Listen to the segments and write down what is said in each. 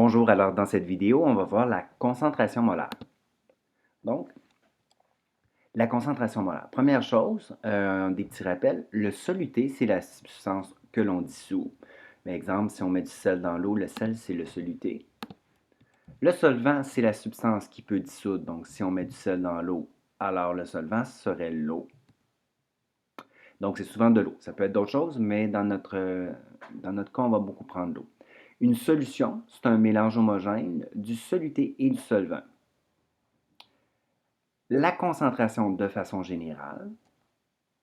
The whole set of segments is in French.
Bonjour, alors dans cette vidéo, on va voir la concentration molaire. Donc, la concentration molaire. Première chose, des petits rappels, le soluté, c'est la substance que l'on dissout. Par exemple, si on met du sel dans l'eau, le sel, c'est le soluté. Le solvant, c'est la substance qui peut dissoudre. Donc, si on met du sel dans l'eau, alors le solvant serait l'eau. Donc, c'est souvent de l'eau. Ça peut être d'autres choses, mais dans notre cas, on va beaucoup prendre l'eau. Une solution, c'est un mélange homogène du soluté et du solvant. La concentration, de façon générale,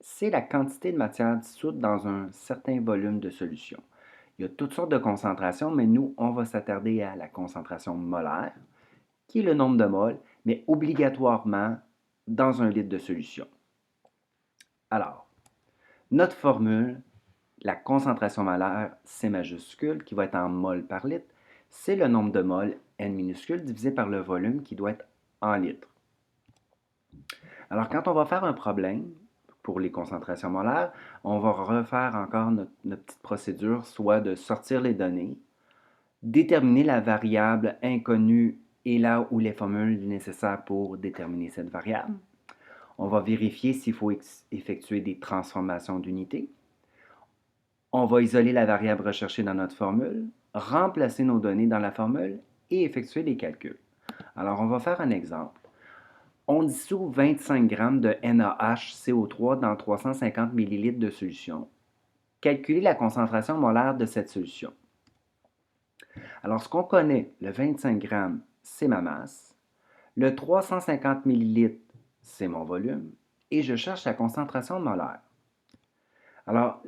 c'est la quantité de matière dissoute dans un certain volume de solution. Il y a toutes sortes de concentrations, mais nous, on va s'attarder à la concentration molaire, qui est le nombre de moles, mais obligatoirement dans un litre de solution. Alors, notre formule, la concentration molaire, C majuscule, qui va être en mol par litre, c'est le nombre de moles, N minuscule, divisé par le volume, qui doit être en litres. Alors, quand on va faire un problème pour les concentrations molaires, on va refaire encore notre petite procédure, soit de sortir les données, déterminer la variable inconnue et là où les formules nécessaires pour déterminer cette variable. On va vérifier s'il faut effectuer des transformations d'unités. On va isoler la variable recherchée dans notre formule, remplacer nos données dans la formule et effectuer les calculs. Alors, on va faire un exemple. On dissout 25 g de NaHCO3 dans 350 ml de solution. Calculez la concentration molaire de cette solution. Alors, ce qu'on connaît, le 25 g, c'est ma masse. Le 350 ml, c'est mon volume. Et je cherche la concentration molaire. Alors,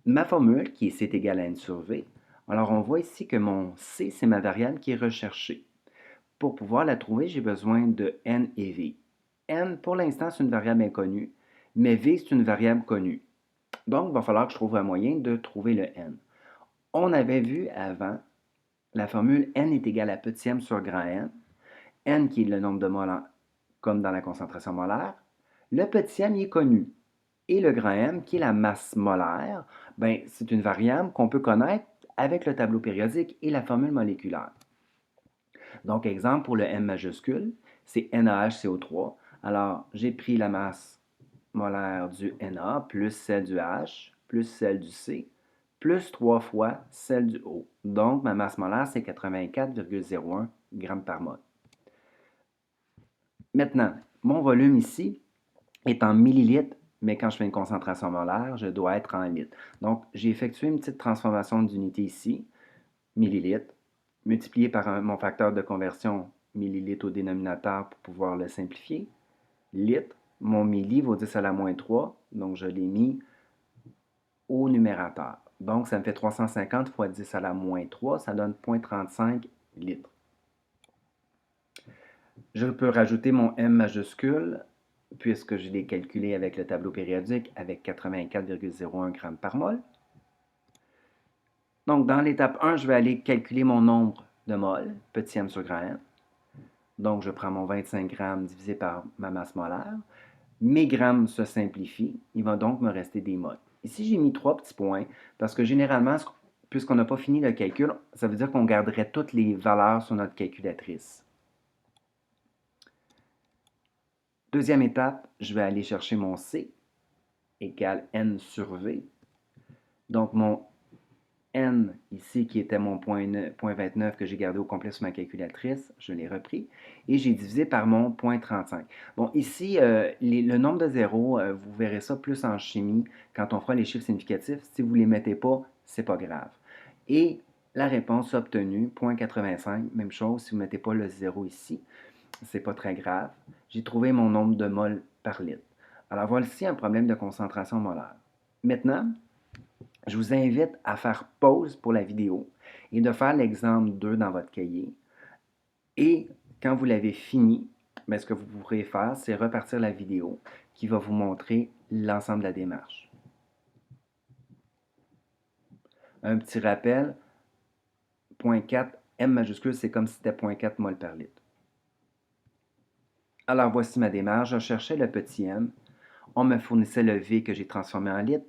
ma formule, qui est C est égal à N sur V, alors on voit ici que mon C, c'est ma variable qui est recherchée. Pour pouvoir la trouver, j'ai besoin de N et V. N, pour l'instant, c'est une variable inconnue, mais V, c'est une variable connue. Donc, il va falloir que je trouve un moyen de trouver le N. On avait vu avant la formule N est égal à petit m sur grand N. N qui est le nombre de moles comme dans la concentration molaire. Le petit m il est connu. Et le grand M, qui est la masse molaire, ben, c'est une variable qu'on peut connaître avec le tableau périodique et la formule moléculaire. Donc, exemple pour le M majuscule, c'est NaHCO3. Alors, j'ai pris la masse molaire du Na plus celle du H plus celle du C plus 3 fois celle du O. Donc, ma masse molaire, c'est 84,01 g par mol. Maintenant, mon volume ici est en millilitres, mais quand je fais une concentration molaire, je dois être en litres. Donc, j'ai effectué une petite transformation d'unité ici, millilitres, multiplié par mon facteur de conversion millilitres au dénominateur pour pouvoir le simplifier. Litres, mon milli vaut 10 à la moins 3, donc je l'ai mis au numérateur. Donc, ça me fait 350 fois 10 à la moins 3, ça donne 0,35 litres. Je peux rajouter mon M majuscule, puisque je l'ai calculé avec le tableau périodique, avec 84,01 g par mol. Donc, dans l'étape 1, je vais aller calculer mon nombre de moles, petit m sur grand M. Donc, je prends mon 25 g divisé par ma masse molaire. Mes grammes se simplifient. Il va donc me rester des moles. Ici, j'ai mis 3 petits points parce que généralement, puisqu'on n'a pas fini le calcul, ça veut dire qu'on garderait toutes les valeurs sur notre calculatrice. Deuxième étape, je vais aller chercher mon C égale N sur V. Donc, mon N ici, qui était mon point 29 que j'ai gardé au complet sur ma calculatrice, je l'ai repris, et j'ai divisé par mon point 35. Bon, ici, le nombre de zéros, vous verrez ça plus en chimie quand on fera les chiffres significatifs. Si vous ne les mettez pas, c'est pas grave. Et la réponse obtenue, 0,85, même chose, si vous ne mettez pas le zéro ici, c'est pas très grave. J'ai trouvé mon nombre de moles par litre. Alors, voici un problème de concentration molaire. Maintenant, je vous invite à faire pause pour la vidéo et de faire l'exemple 2 dans votre cahier. Et quand vous l'avez fini, bien, ce que vous pourrez faire, c'est repartir la vidéo qui va vous montrer l'ensemble de la démarche. Un petit rappel, 0,4 M majuscule, c'est comme si c'était 0,4 mol par litre. Alors voici ma démarche, je cherchais le petit m, on me fournissait le V que j'ai transformé en litre,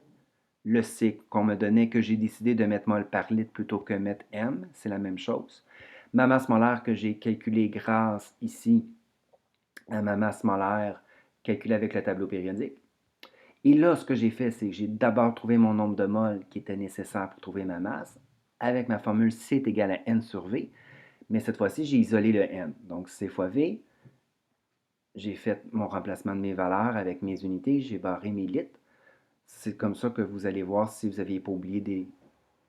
le C qu'on me donnait que j'ai décidé de mettre mol par litre plutôt que mettre M, c'est la même chose. ma masse molaire que j'ai calculée grâce ici à ma masse molaire calculée avec le tableau périodique. Et là, ce que j'ai fait, c'est que j'ai d'abord trouvé mon nombre de moles qui était nécessaire pour trouver ma masse avec ma formule C est égal à N sur V. Mais cette fois-ci, j'ai isolé le N. Donc, C fois V, j'ai fait mon remplacement de mes valeurs avec mes unités, j'ai barré mes litres. C'est comme ça que vous allez voir si vous n'aviez pas oublié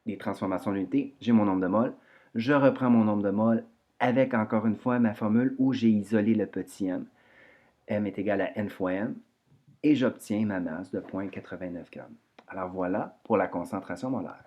des transformations d'unités. J'ai mon nombre de moles. Je reprends mon nombre de moles avec encore une fois ma formule où j'ai isolé le petit m. M est égal à N fois N. Et j'obtiens ma masse de 0,89 g. Alors voilà pour la concentration molaire.